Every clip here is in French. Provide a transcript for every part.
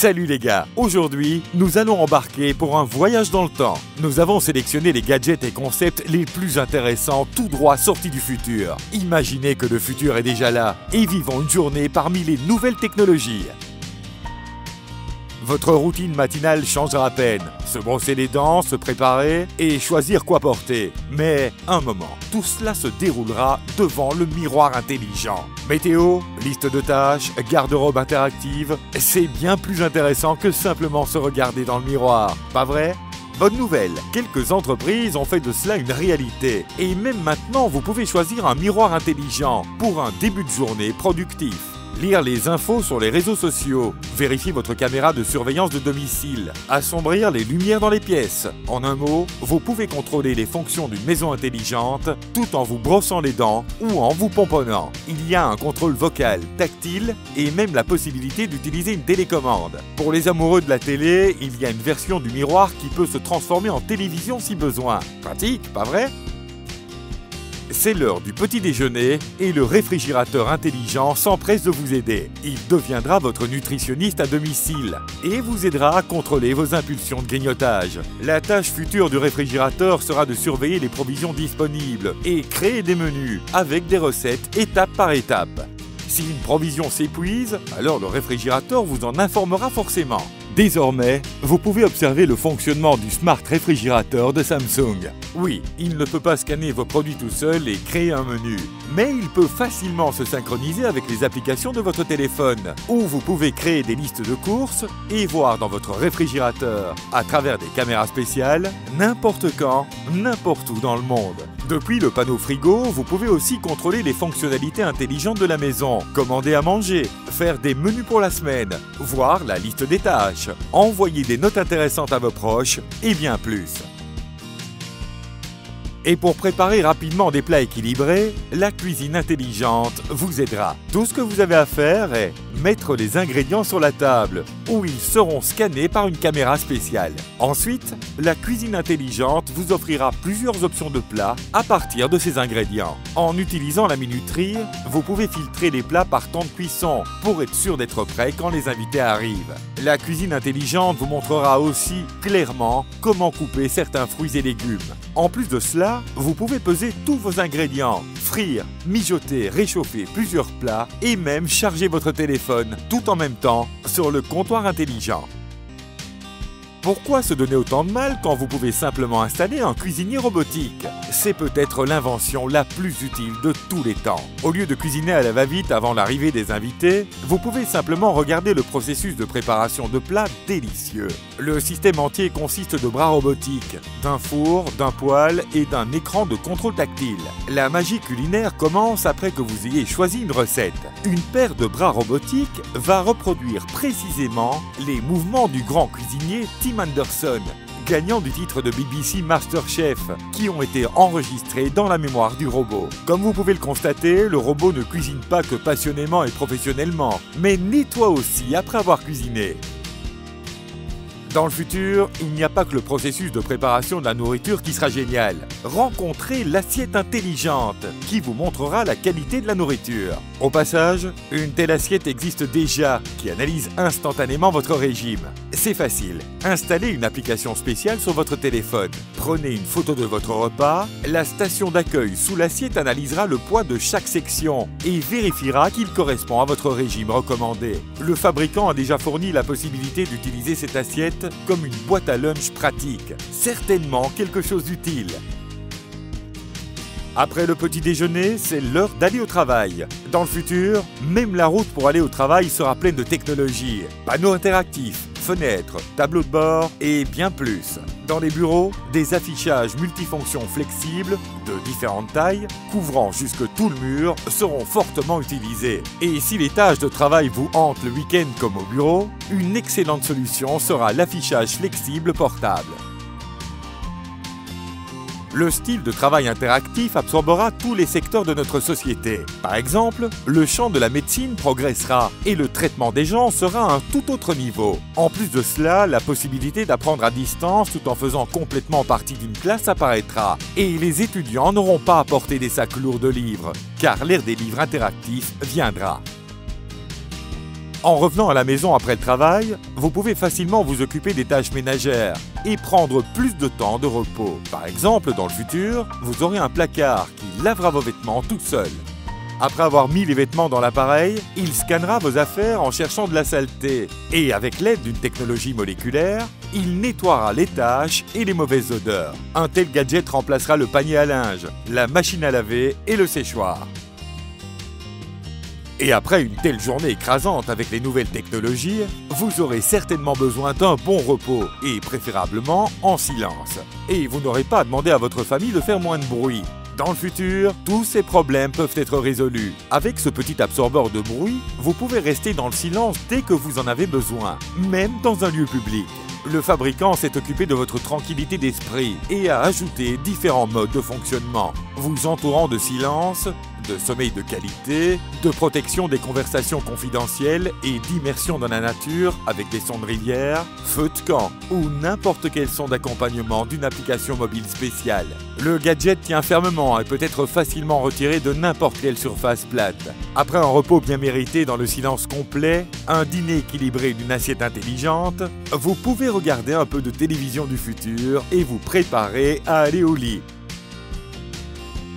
Salut les gars, aujourd'hui, nous allons embarquer pour un voyage dans le temps. Nous avons sélectionné les gadgets et concepts les plus intéressants tout droit sortis du futur. Imaginez que le futur est déjà là et vivons une journée parmi les nouvelles technologies. Votre routine matinale changera à peine. Se brosser les dents, se préparer et choisir quoi porter. Mais un moment, tout cela se déroulera devant le miroir intelligent. Météo, liste de tâches, garde-robe interactive, c'est bien plus intéressant que simplement se regarder dans le miroir, pas vrai ? Bonne nouvelle, quelques entreprises ont fait de cela une réalité. Et même maintenant, vous pouvez choisir un miroir intelligent pour un début de journée productif. Lire les infos sur les réseaux sociaux, vérifier votre caméra de surveillance de domicile, assombrir les lumières dans les pièces. En un mot, vous pouvez contrôler les fonctions d'une maison intelligente tout en vous brossant les dents ou en vous pomponnant. Il y a un contrôle vocal, tactile et même la possibilité d'utiliser une télécommande. Pour les amoureux de la télé, il y a une version du miroir qui peut se transformer en télévision si besoin. Pratique, pas vrai ? C'est l'heure du petit déjeuner et le réfrigérateur intelligent s'empresse de vous aider. Il deviendra votre nutritionniste à domicile et vous aidera à contrôler vos impulsions de grignotage. La tâche future du réfrigérateur sera de surveiller les provisions disponibles et créer des menus avec des recettes étape par étape. Si une provision s'épuise, alors le réfrigérateur vous en informera forcément. Désormais, vous pouvez observer le fonctionnement du Smart Réfrigérateur de Samsung. Oui, il ne peut pas scanner vos produits tout seul et créer un menu, mais il peut facilement se synchroniser avec les applications de votre téléphone, où vous pouvez créer des listes de courses et voir dans votre réfrigérateur, à travers des caméras spéciales, n'importe quand, n'importe où dans le monde. Depuis le panneau frigo, vous pouvez aussi contrôler les fonctionnalités intelligentes de la maison, commander à manger, faire des menus pour la semaine, voir la liste des tâches, envoyer des notes intéressantes à vos proches et bien plus. Et pour préparer rapidement des plats équilibrés, la cuisine intelligente vous aidera. Tout ce que vous avez à faire est mettre les ingrédients sur la table, où ils seront scannés par une caméra spéciale. Ensuite, la cuisine intelligente vous offrira plusieurs options de plats à partir de ces ingrédients. En utilisant la minuterie, vous pouvez filtrer les plats par temps de cuisson pour être sûr d'être prêt quand les invités arrivent. La cuisine intelligente vous montrera aussi clairement comment couper certains fruits et légumes. En plus de cela, vous pouvez peser tous vos ingrédients, frire, mijoter, réchauffer plusieurs plats et même charger votre téléphone tout en même temps sur le comptoir intelligent. Pourquoi se donner autant de mal quand vous pouvez simplement installer un cuisinier robotique? C'est peut-être l'invention la plus utile de tous les temps. Au lieu de cuisiner à la va-vite avant l'arrivée des invités, vous pouvez simplement regarder le processus de préparation de plats délicieux. Le système entier consiste de bras robotiques, d'un four, d'un poêle et d'un écran de contrôle tactile. La magie culinaire commence après que vous ayez choisi une recette. Une paire de bras robotiques va reproduire précisément les mouvements du grand cuisinier Tim Anderson, gagnant du titre de BBC MasterChef, qui ont été enregistrés dans la mémoire du robot. Comme vous pouvez le constater, le robot ne cuisine pas que passionnément et professionnellement, mais nettoie aussi après avoir cuisiné. Dans le futur, il n'y a pas que le processus de préparation de la nourriture qui sera génial. Rencontrez l'assiette intelligente qui vous montrera la qualité de la nourriture. Au passage, une telle assiette existe déjà qui analyse instantanément votre régime. C'est facile. Installez une application spéciale sur votre téléphone. Prenez une photo de votre repas. La station d'accueil sous l'assiette analysera le poids de chaque section et vérifiera qu'il correspond à votre régime recommandé. Le fabricant a déjà fourni la possibilité d'utiliser cette assiette comme une boîte à lunch pratique. Certainement quelque chose d'utile. Après le petit déjeuner, c'est l'heure d'aller au travail. Dans le futur, même la route pour aller au travail sera pleine de technologies. Panneaux interactifs, fenêtres, tableaux de bord et bien plus. Dans les bureaux, des affichages multifonctions flexibles, de différentes tailles, couvrant jusque tout le mur, seront fortement utilisés. Et si les tâches de travail vous hantent le week-end comme au bureau, une excellente solution sera l'affichage flexible portable. Le style de travail interactif absorbera tous les secteurs de notre société. Par exemple, le champ de la médecine progressera et le traitement des gens sera à un tout autre niveau. En plus de cela, la possibilité d'apprendre à distance tout en faisant complètement partie d'une classe apparaîtra. Et les étudiants n'auront pas à porter des sacs lourds de livres, car l'ère des livres interactifs viendra. En revenant à la maison après le travail, vous pouvez facilement vous occuper des tâches ménagères et prendre plus de temps de repos. Par exemple, dans le futur, vous aurez un placard qui lavera vos vêtements tout seul. Après avoir mis les vêtements dans l'appareil, il scannera vos affaires en cherchant de la saleté. Et avec l'aide d'une technologie moléculaire, il nettoiera les taches et les mauvaises odeurs. Un tel gadget remplacera le panier à linge, la machine à laver et le séchoir. Et après une telle journée écrasante avec les nouvelles technologies, vous aurez certainement besoin d'un bon repos, et préférablement en silence. Et vous n'aurez pas à demander à votre famille de faire moins de bruit. Dans le futur, tous ces problèmes peuvent être résolus. Avec ce petit absorbeur de bruit, vous pouvez rester dans le silence dès que vous en avez besoin, même dans un lieu public. Le fabricant s'est occupé de votre tranquillité d'esprit et a ajouté différents modes de fonctionnement, vous entourant de silence, de sommeil de qualité, de protection des conversations confidentielles et d'immersion dans la nature avec des sons de rivière, feu de camp ou n'importe quel son d'accompagnement d'une application mobile spéciale. Le gadget tient fermement et peut être facilement retiré de n'importe quelle surface plate. Après un repos bien mérité dans le silence complet, un dîner équilibré d'une assiette intelligente, vous pouvez regarder un peu de télévision du futur et vous préparer à aller au lit.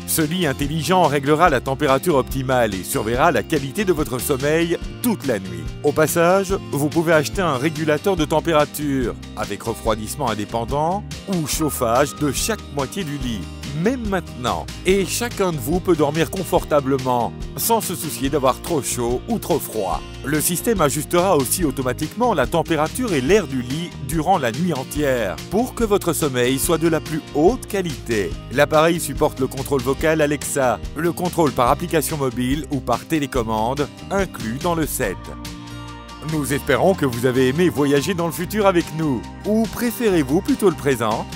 Ce lit intelligent réglera la température optimale et surveillera la qualité de votre sommeil toute la nuit. Au passage, vous pouvez acheter un régulateur de température avec refroidissement indépendant ou chauffage de chaque moitié du lit, même maintenant. Et chacun de vous peut dormir confortablement, sans se soucier d'avoir trop chaud ou trop froid. Le système ajustera aussi automatiquement la température et l'air du lit durant la nuit entière, pour que votre sommeil soit de la plus haute qualité. L'appareil supporte le contrôle vocal Alexa, le contrôle par application mobile ou par télécommande, inclus dans le set. Nous espérons que vous avez aimé voyager dans le futur avec nous. Ou préférez-vous plutôt le présent ?